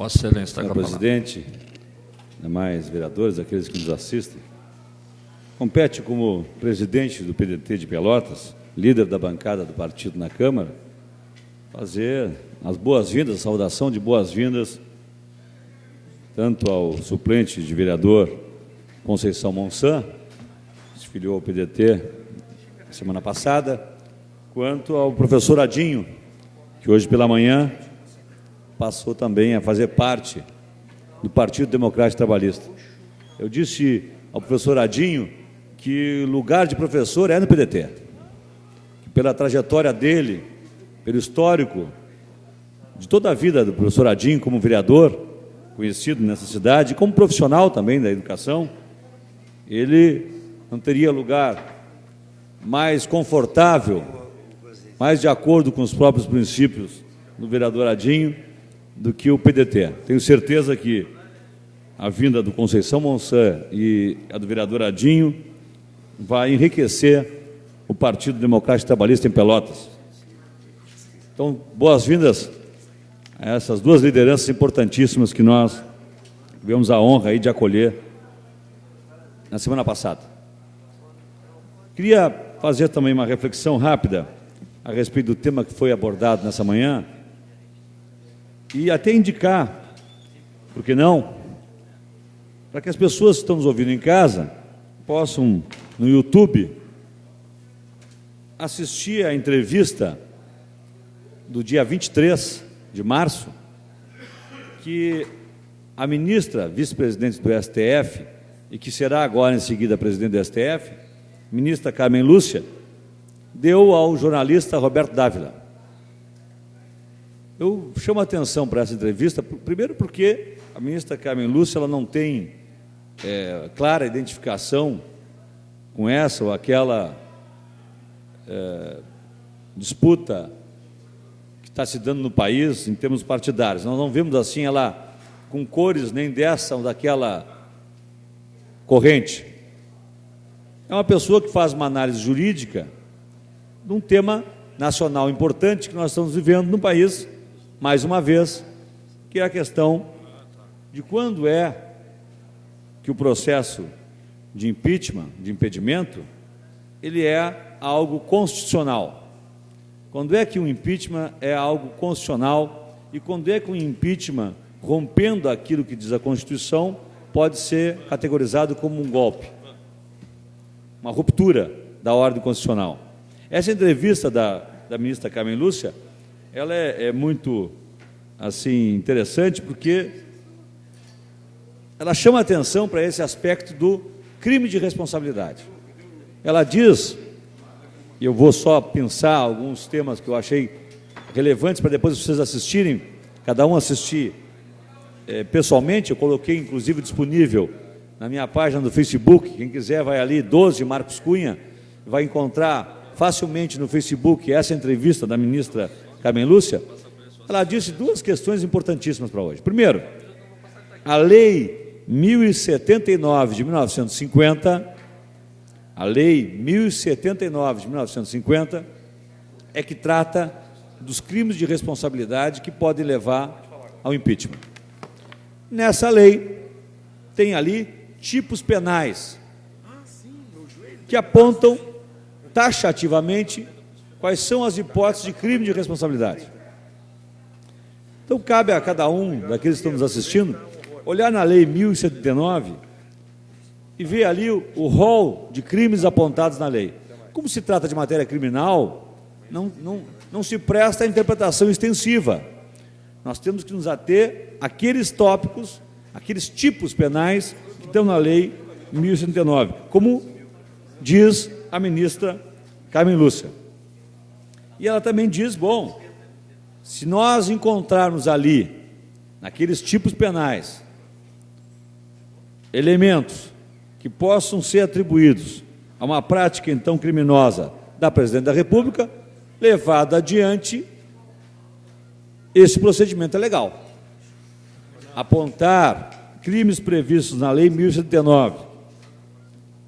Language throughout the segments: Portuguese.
Vossa Excelência está com a palavra. Senhor presidente, demais vereadores, aqueles que nos assistem, compete como presidente do PDT de Pelotas, líder da bancada do partido na Câmara, fazer as boas-vindas, a saudação de boas-vindas, tanto ao suplente de vereador Conceição Monsan, que se filiou ao PDT na semana passada, quanto ao professor Adinho, que hoje pela manhã passou também a fazer parte do Partido Democrático Trabalhista. Eu disse ao professor Adinho que lugar de professor é no PDT, que pela trajetória dele, pelo histórico de toda a vida do professor Adinho como vereador, conhecido nessa cidade, como profissional também da educação, ele não teria lugar mais confortável, mais de acordo com os próprios princípios do vereador Adinho, do que o PDT. Tenho certeza que a vinda do Conceição Monsan e a do vereador Adinho vai enriquecer o Partido Democrático Trabalhista em Pelotas. Então, boas-vindas a essas duas lideranças importantíssimas que nós tivemos a honra aí de acolher na semana passada. Queria fazer também uma reflexão rápida a respeito do tema que foi abordado nessa manhã e até indicar, por que não, para que as pessoas que estão nos ouvindo em casa possam, no YouTube, assistir a entrevista do dia 23 de março, que a ministra vice-presidente do STF, e que será agora em seguida presidente do STF, ministra Carmen Lúcia, deu ao jornalista Roberto Dávila. Eu chamo a atenção para essa entrevista, primeiro porque a ministra Carmen Lúcia ela não tem clara identificação com essa ou aquela disputa que está se dando no país em termos partidários. Nós não vemos assim ela com cores nem dessa ou daquela corrente. É uma pessoa que faz uma análise jurídica de um tema nacional importante que nós estamos vivendo no país, mais uma vez, que é a questão de quando é que o processo de impeachment, de impedimento, ele é algo constitucional. Quando é que o impeachment é algo constitucional e quando é que o impeachment, rompendo aquilo que diz a Constituição, pode ser categorizado como um golpe, uma ruptura da ordem constitucional. Essa entrevista da ministra Carmen Lúcia, ela é muito assim interessante porque ela chama atenção para esse aspecto do crime de responsabilidade. Ela diz, e eu vou só pensar alguns temas que eu achei relevantes para depois vocês assistirem, cada um assistir pessoalmente, eu coloquei inclusive disponível na minha página do Facebook, quem quiser vai ali, 12 Marcos Cunha, vai encontrar facilmente no Facebook essa entrevista da ministra Carmen Lúcia. Ela disse duas questões importantíssimas para hoje. Primeiro, a Lei 1079 de 1950, a Lei 1079 de 1950 é que trata dos crimes de responsabilidade que podem levar ao impeachment. Nessa lei, tem ali tipos penais que apontam taxativamente quais são as hipóteses de crime de responsabilidade. Então, cabe a cada um daqueles que estão nos assistindo olhar na Lei 1079 e ver ali o rol de crimes apontados na lei. Como se trata de matéria criminal, não se presta a interpretação extensiva. Nós temos que nos ater àqueles tópicos, aqueles tipos penais que estão na Lei 1079, como diz a ministra Carmen Lúcia. E ela também diz, bom, se nós encontrarmos ali, naqueles tipos penais, elementos que possam ser atribuídos a uma prática, então, criminosa da Presidente da República, levado adiante, esse procedimento é legal. Apontar crimes previstos na Lei 1079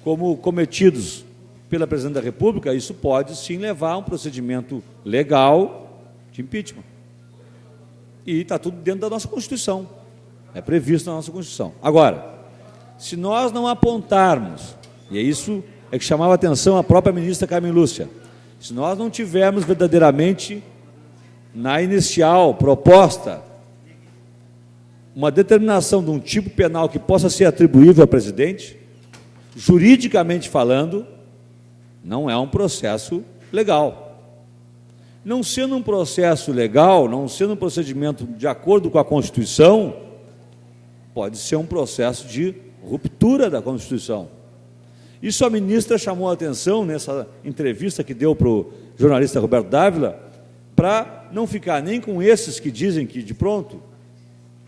como cometidos pela Presidente da República, isso pode sim levar a um procedimento legal de impeachment. E está tudo dentro da nossa Constituição. É previsto na nossa Constituição. Agora, se nós não apontarmos, e é isso que chamava a atenção a própria ministra Carmen Lúcia, se nós não tivermos verdadeiramente, na inicial proposta, uma determinação de um tipo penal que possa ser atribuível ao presidente, juridicamente falando, não é um processo legal. Não sendo um processo legal, não sendo um procedimento de acordo com a Constituição, pode ser um processo de ruptura da Constituição. Isso a ministra chamou a atenção nessa entrevista que deu para o jornalista Roberto Dávila, para não ficar nem com esses que dizem que, de pronto,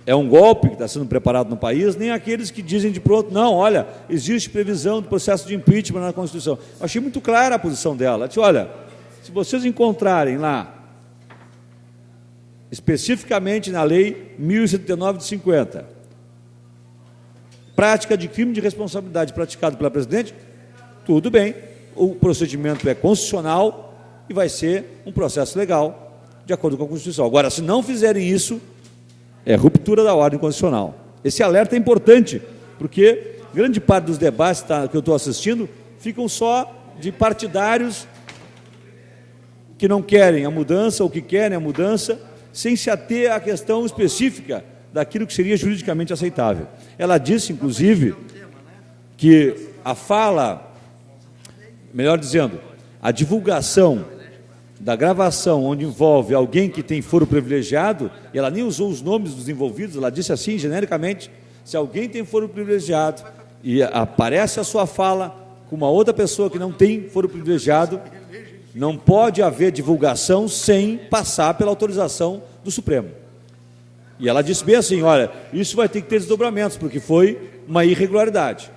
é um golpe que está sendo preparado no país, nem aqueles que dizem de pronto, não, olha, existe previsão do processo de impeachment na Constituição. Eu achei muito clara a posição dela. Ela disse, olha, se vocês encontrarem lá, especificamente na Lei 1079 de 50, prática de crime de responsabilidade praticado pela presidente, tudo bem, o procedimento é constitucional e vai ser um processo legal, de acordo com a Constituição. Agora, se não fizerem isso, é ruptura da ordem constitucional. Esse alerta é importante, porque grande parte dos debates que eu estou assistindo ficam só de partidários que não querem a mudança ou que querem a mudança, sem se ater à questão específica daquilo que seria juridicamente aceitável. Ela disse, inclusive, que a fala, melhor dizendo, a divulgação da gravação onde envolve alguém que tem foro privilegiado, e ela nem usou os nomes dos envolvidos, ela disse assim, genericamente, se alguém tem foro privilegiado e aparece a sua fala com uma outra pessoa que não tem foro privilegiado, não pode haver divulgação sem passar pela autorização do Supremo. E ela disse bem assim, olha, isso vai ter que ter desdobramentos, porque foi uma irregularidade.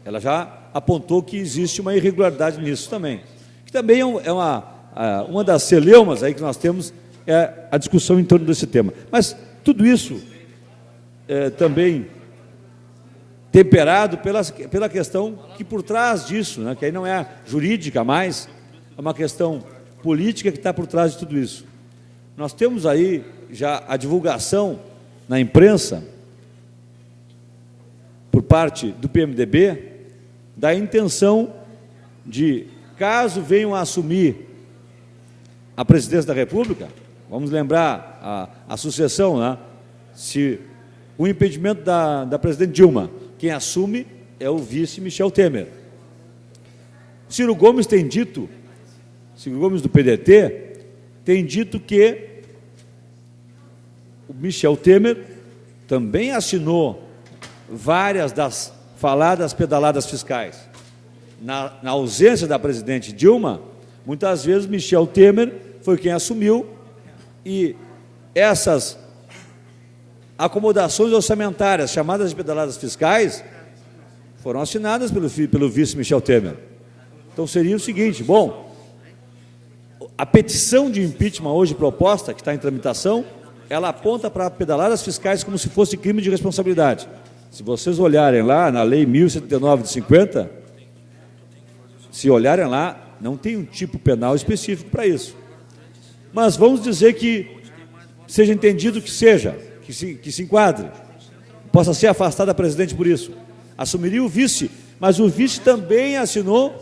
Ela já apontou que existe uma irregularidade nisso também. Que também é uma das celeumas aí que nós temos, é a discussão em torno desse tema. Mas tudo isso é também temperado pela questão que por trás disso, né, que aí não é jurídica mais, é uma questão política que está por trás de tudo isso. Nós temos aí já a divulgação na imprensa, por parte do PMDB, da intenção de, caso venham a assumir a presidência da República, vamos lembrar a sucessão, né? Se o impedimento da presidente Dilma, quem assume é o vice Michel Temer. Ciro Gomes tem dito, Ciro Gomes do PDT, tem dito que o Michel Temer também assinou várias das faladas pedaladas fiscais. Na ausência da presidente Dilma, muitas vezes Michel Temer foi quem assumiu e essas acomodações orçamentárias, chamadas de pedaladas fiscais, foram assinadas pelo vice Michel Temer. Então seria o seguinte, bom, a petição de impeachment hoje proposta, que está em tramitação, ela aponta para pedaladas fiscais como se fosse crime de responsabilidade. Se vocês olharem lá na Lei 1079 de 50, se olharem lá, não tem um tipo penal específico para isso. Mas vamos dizer que seja entendido que seja, que se enquadre, possa ser afastada a presidente por isso. Assumiria o vice, mas o vice também assinou,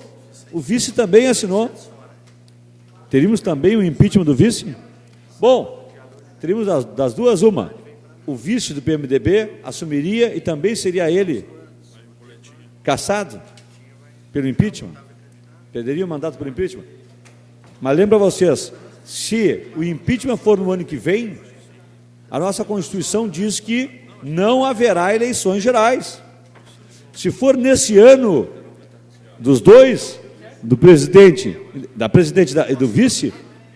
Teríamos também o impeachment do vice? Bom, teríamos das duas uma. O vice do PMDB assumiria e também seria ele cassado pelo impeachment? Perderia o mandato por impeachment? Mas lembro a vocês, se o impeachment for no ano que vem, a nossa Constituição diz que não haverá eleições gerais. Se for nesse ano dos dois, do presidente, da presidente e do vice,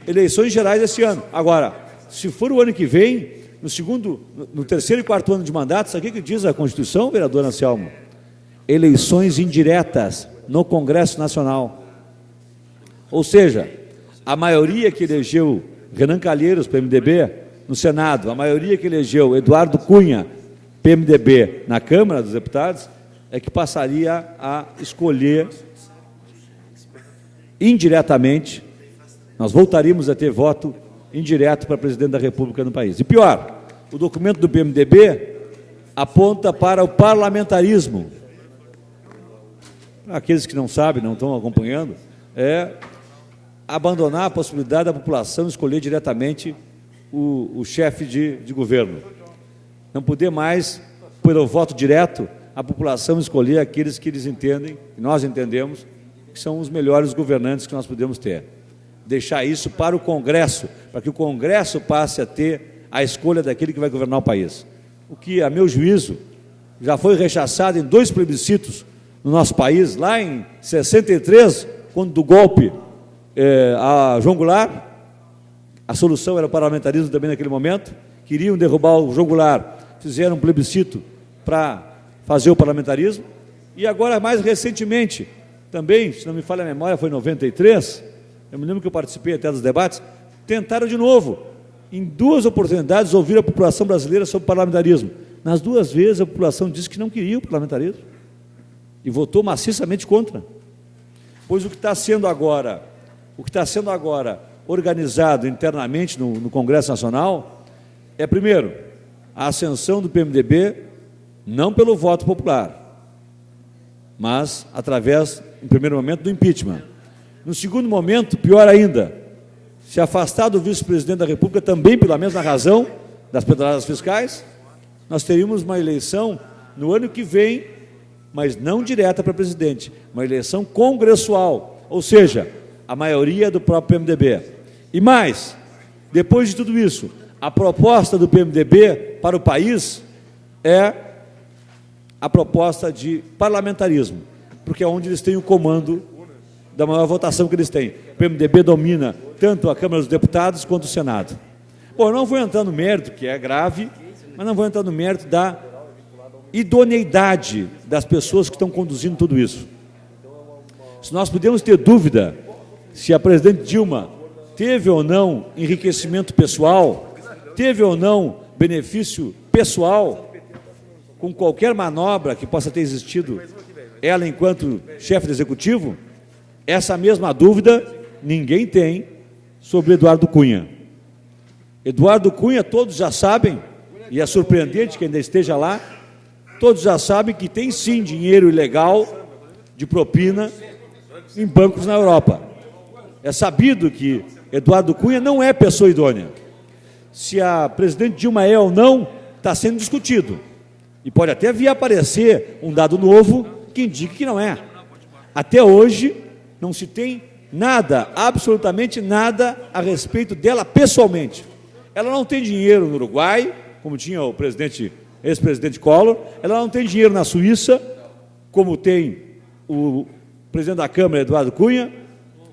eleições gerais esse ano. Agora, se for o ano que vem, no terceiro e quarto ano de mandato, sabe o que diz a Constituição, vereador Anselmo? Eleições indiretas no Congresso Nacional. Ou seja, a maioria que elegeu Renan Calheiros, PMDB, no Senado, a maioria que elegeu Eduardo Cunha, PMDB, na Câmara dos Deputados, é que passaria a escolher indiretamente, nós voltaríamos a ter voto indireto para presidente da República no país. E pior, o documento do PMDB aponta para o parlamentarismo. Para aqueles que não sabem, não estão acompanhando, é abandonar a possibilidade da população escolher diretamente o chefe de governo. Não poder mais, pelo voto direto, a população escolher aqueles que eles entendem, que nós entendemos, que são os melhores governantes que nós podemos ter. Deixar isso para o Congresso, para que o Congresso passe a ter a escolha daquele que vai governar o país. O que, a meu juízo, já foi rechaçado em 2 plebiscitos no nosso país, lá em 63, quando do golpe a João Goulart, a solução era o parlamentarismo também naquele momento, queriam derrubar o João Goulart, fizeram um plebiscito para fazer o parlamentarismo, e agora, mais recentemente, também, se não me falha a memória, foi em 93, eu me lembro que eu participei até dos debates, tentaram de novo, em 2 oportunidades, ouvir a população brasileira sobre o parlamentarismo. Nas 2 vezes, a população disse que não queria o parlamentarismo, e votou maciçamente contra. Pois o que está sendo agora organizado internamente no Congresso Nacional é, primeiro, a ascensão do PMDB, não pelo voto popular, mas através, em primeiro momento, do impeachment. No segundo momento, pior ainda, se afastar do vice-presidente da República também pela mesma razão das pedaladas fiscais, nós teríamos uma eleição no ano que vem, mas não direta para presidente, uma eleição congressual, ou seja, a maioria do próprio PMDB. E mais, depois de tudo isso, a proposta do PMDB para o país é a proposta de parlamentarismo, porque é onde eles têm o comando da maior votação que eles têm. O PMDB domina tanto a Câmara dos Deputados quanto o Senado. Bom, eu não vou entrar no mérito, que é grave, mas não vou entrar no mérito da idoneidade das pessoas que estão conduzindo tudo isso. Se nós podemos ter dúvida se a presidente Dilma teve ou não enriquecimento pessoal, teve ou não benefício pessoal, com qualquer manobra que possa ter existido, ela enquanto chefe do executivo, essa mesma dúvida ninguém tem sobre Eduardo Cunha. Eduardo Cunha, todos já sabem, e é surpreendente que ainda esteja lá, todos já sabem que tem sim dinheiro ilegal de propina em bancos na Europa. É sabido que Eduardo Cunha não é pessoa idônea. Se a presidente Dilma é ou não, está sendo discutido. E pode até vir a aparecer um dado novo que indique que não é. Até hoje, não se tem nada, absolutamente nada, a respeito dela pessoalmente. Ela não tem dinheiro no Uruguai, como tinha o ex-presidente Collor, ela não tem dinheiro na Suíça, como tem o presidente da Câmara, Eduardo Cunha,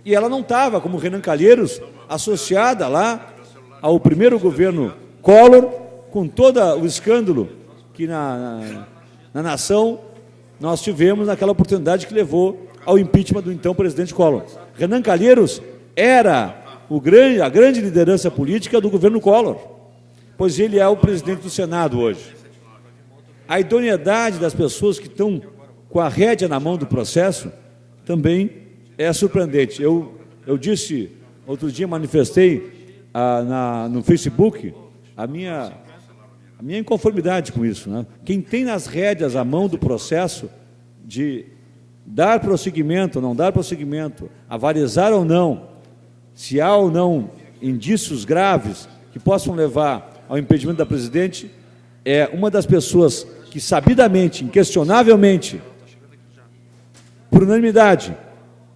e ela não estava, como Renan Calheiros, associada lá ao primeiro governo Collor, com todo o escândalo que na nação nós tivemos naquela oportunidade que levou ao impeachment do então presidente Collor. Renan Calheiros era a grande liderança política do governo Collor, pois ele é o presidente do Senado hoje. A idoneidade das pessoas que estão com a rédea na mão do processo também é surpreendente. Eu disse, outro dia manifestei no Facebook a minha inconformidade com isso, né? Quem tem nas rédeas a mão do processo de dar prosseguimento ou não dar prosseguimento, avalizar ou não, se há ou não indícios graves que possam levar ao impedimento da presidente, é uma das pessoas que sabidamente, inquestionavelmente, por unanimidade,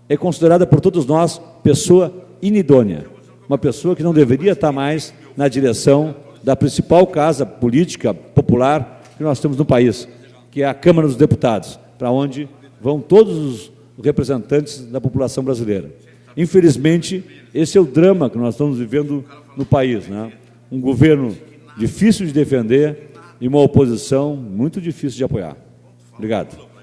é considerada por todos nós pessoa inidônea, uma pessoa que não deveria estar mais na direção da principal casa política popular que nós temos no país, que é a Câmara dos Deputados, para onde vão todos os representantes da população brasileira. Infelizmente, esse é o drama que nós estamos vivendo no país, né? Um governo difícil de defender e uma oposição muito difícil de apoiar. Obrigado.